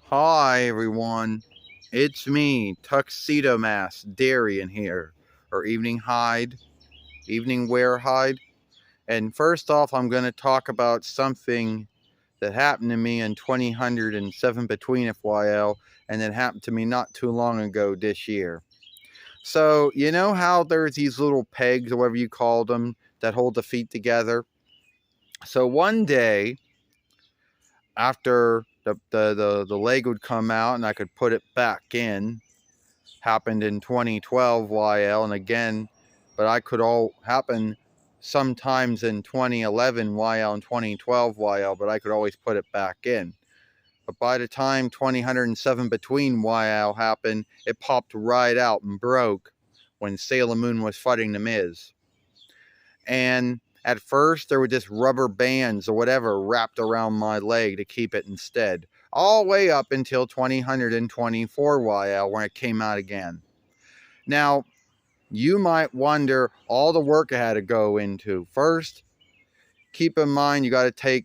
Hi everyone, it's me, Tuxedo Mask, Darian here, or Evening Wear Hide. And first off, I'm going to talk about something that happened to me in 2007 between FYL, and that happened to me not too long ago this year. So, you know how there's these little pegs, or whatever you call them, that hold the feet together? So one day, after the leg would come out and I could put it back in, happened in 2012 YL, and again, but I could all happen sometimes in 2011 YL and 2012 YL, but I could always put it back in. But by the time 2007 between YL happened, it popped right out and broke when Sailor Moon was fighting the Miz. And at first, there were just rubber bands or whatever wrapped around my leg to keep it instead, all the way up until 2024 YL when it came out again. Now, you might wonder all the work I had to go into. First, keep in mind you got to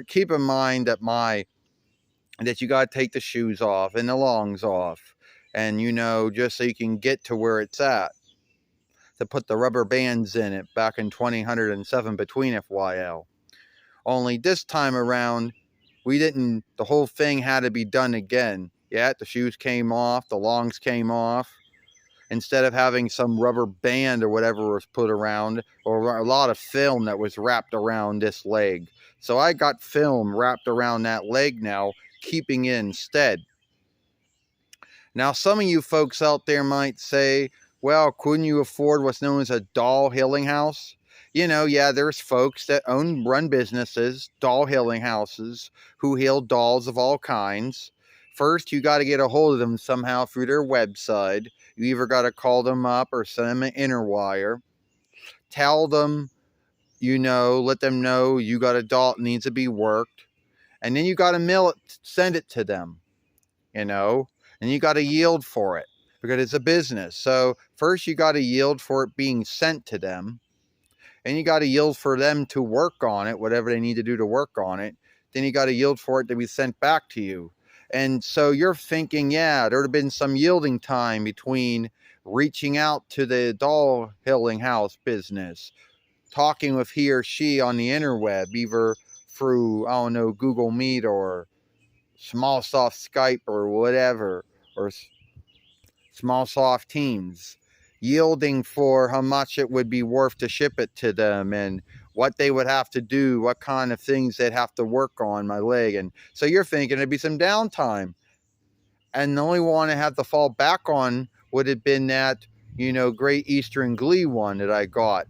keep in mind that you got to take the shoes off and the longs off, and just so you can get to where it's at. To put the rubber bands in it back in 2007 between FYL. Only this time around, we didn't. The whole thing had to be done again. Yeah, the shoes came off, the longs came off. Instead of having some rubber band or whatever was put around, or a lot of film that was wrapped around this leg. So I got film wrapped around that leg now, keeping it instead. Now, some of you folks out there might say, well, couldn't you afford what's known as a doll healing house? Yeah, there's folks that run businesses, doll healing houses, who heal dolls of all kinds. First, you got to get a hold of them somehow through their website. You either got to call them up or send them an interwire. Tell them, let them know you got a doll that needs to be worked. And then you got to mail it, send it to them, and you got to yield for it because it's a business. So first you got to yield for it being sent to them, and you got to yield for them to work on it, whatever they need to do to work on it. Then you got to yield for it to be sent back to you. And so you're thinking, yeah, there would have been some yielding time between reaching out to the doll healing house business, talking with he or she on the interweb, either through, I don't know, Google Meet or SmallSoft Skype or whatever, or SmallSoft Teams, yielding for how much it would be worth to ship it to them and what they would have to do, what kind of things they'd have to work on my leg. And so you're thinking it'd be some downtime. And the only one I had to fall back on would have been that, Great Eastern Glee one that I got.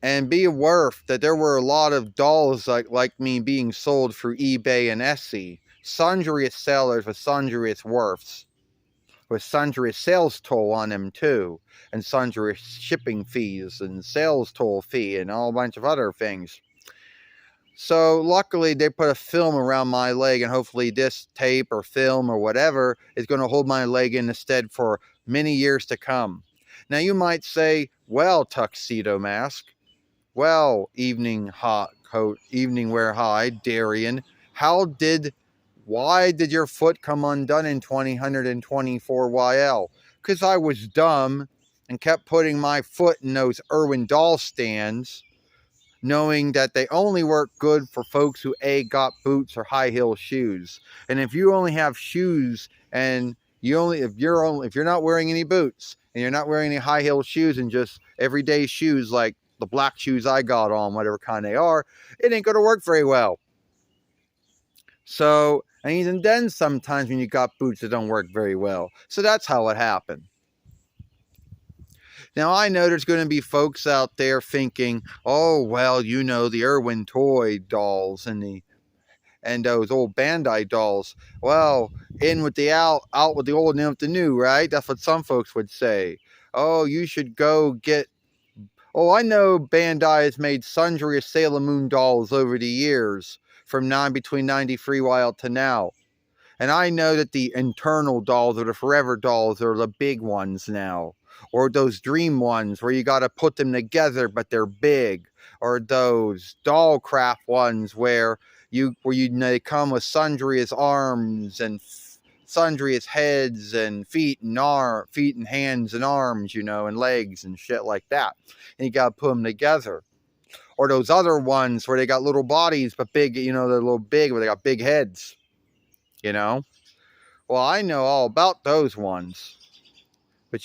And be aware that there were a lot of dolls like me being sold through eBay and Etsy. Sundry sellers with sundry worths, with sundry sales toll on them too, and sundry shipping fees and sales toll fee and all a bunch of other things. So luckily they put a film around my leg, and hopefully this tape or film or whatever is going to hold my leg in the stead for many years to come. Now you might say, well, Tuxedo Mask, well, Evening Wear Hide, Darian, why did your foot come undone in 2024 YL? Because I was dumb and kept putting my foot in those Irwin doll stands, knowing that they only work good for folks who got boots or high heel shoes. And if you only have shoes and if you're not wearing any boots and you're not wearing any high heel shoes and just everyday shoes like the black shoes I got on, whatever kind they are, it ain't going to work very well. So, and even then, sometimes when you got boots that don't work very well. So that's how it happened. Now, I know there's going to be folks out there thinking, oh, well, the Irwin toy dolls and those old Bandai dolls. Well, in with the out with the old, in with the new, right? That's what some folks would say. Oh, you should go get. Oh, I know Bandai has made sundry Sailor Moon dolls over the years, from between 93 while to now. And I know that the internal dolls or the forever dolls are the big ones now. Or those dream ones where you got to put them together, but they're big. Or those doll craft ones where, they come with sundry arms and sundry heads and feet and hands and arms, and legs and shit like that. And you got to put them together. Or those other ones where they got little bodies but big, they're a little big, where they got big heads, Well, I know all about those ones. But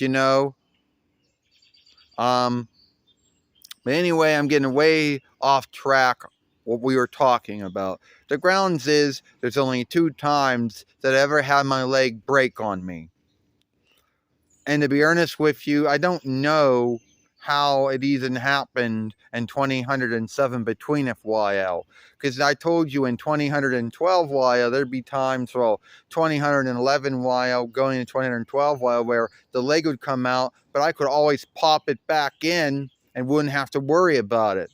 but anyway, I'm getting way off track what we were talking about. The grounds is there's only 2 times that I ever had my leg break on me. And to be honest with you, I don't know how it even happened in 2007 between FYL. Because I told you in 2012 YL, there'd be times, 2011 YL going to 2012 YL, where the leg would come out, but I could always pop it back in and wouldn't have to worry about it.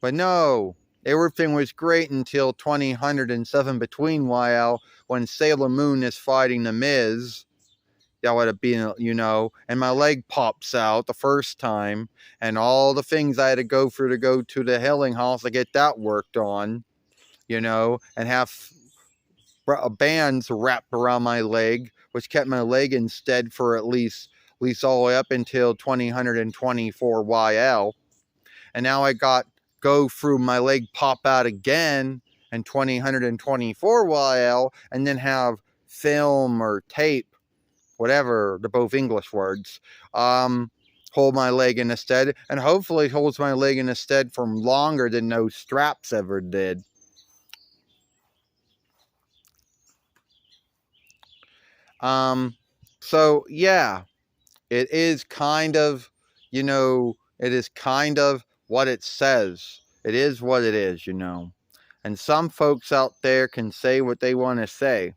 But no, everything was great until 2007 between YL, when Sailor Moon is fighting The Miz. That would have been, and my leg pops out the first time, and all the things I had to go through to go to the healing house to get that worked on, and have bands wrapped around my leg, which kept my leg instead for at least all the way up until 2024 YL. And now I go through my leg pop out again in 2024 YL, and then have film or tape, whatever, the both English words, hold my leg in a stead, and hopefully holds my leg in a stead for longer than those straps ever did. So yeah, it is kind of, it is kind of what it says. It is what it is, And some folks out there can say what they want to say.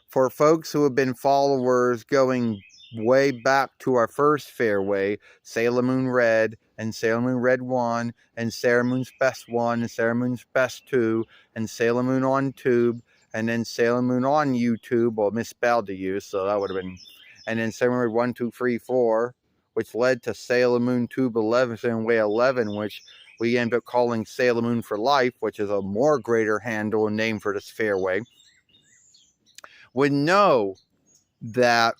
For folks who have been followers going way back to our first fairway, Sailor Moon Red, and Sailor Moon Red 1, and Sailor Moon's Best 1, and Sailor Moon's Best 2, and Sailor Moon on Tube, and then Sailor Moon on YouTube, well, misspelled to you, so that would have been, and then Sailor Moon 1, 2, 3, 4, which led to Sailor Moon Tube 11, Sailor Moon Way 11, which we ended up calling Sailor Moon for Life, which is a more greater handle and name for this fairway, would know that,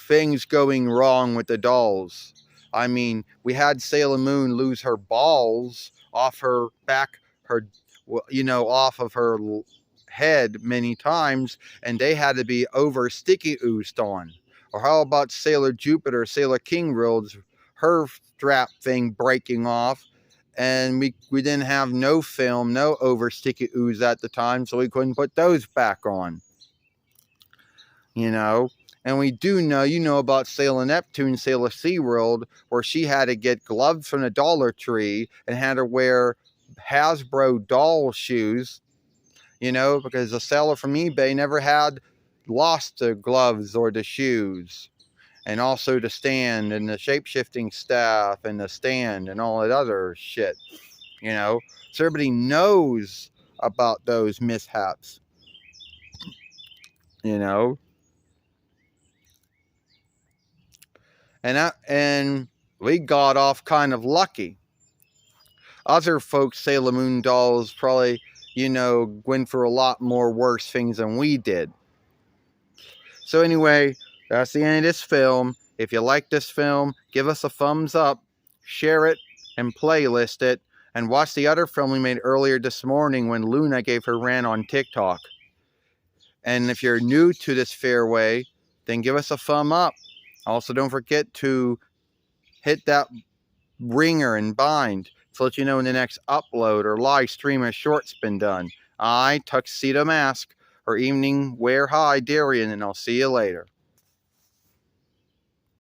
things going wrong with the dolls. I mean, we had Sailor Moon lose her balls off her back, off of her head many times, and they had to be over sticky oozed on. Or how about Sailor Jupiter, Sailor King Roads, her strap thing breaking off, and we didn't have no film, no over sticky ooze at the time, so we couldn't put those back on. And we do know, about Sailor Neptune, Sailor SeaWorld, where she had to get gloves from the Dollar Tree and had to wear Hasbro doll shoes, because the seller from eBay never had lost the gloves or the shoes. And also the stand and the shape-shifting staff and the stand and all that other shit, So everybody knows about those mishaps, And we got off kind of lucky. Other folks, Sailor Moon dolls, probably, went for a lot more worse things than we did. So anyway, that's the end of this film. If you like this film, give us a thumbs up, share it, and playlist it, and watch the other film we made earlier this morning when Luna gave her rant on TikTok. And if you're new to this fairway, then give us a thumb up. Also, don't forget to hit that ringer and bind to let you know when the next upload or live stream or short's been done. I, Tuxedo Mask, or Evening Wear High Darian, and I'll see you later.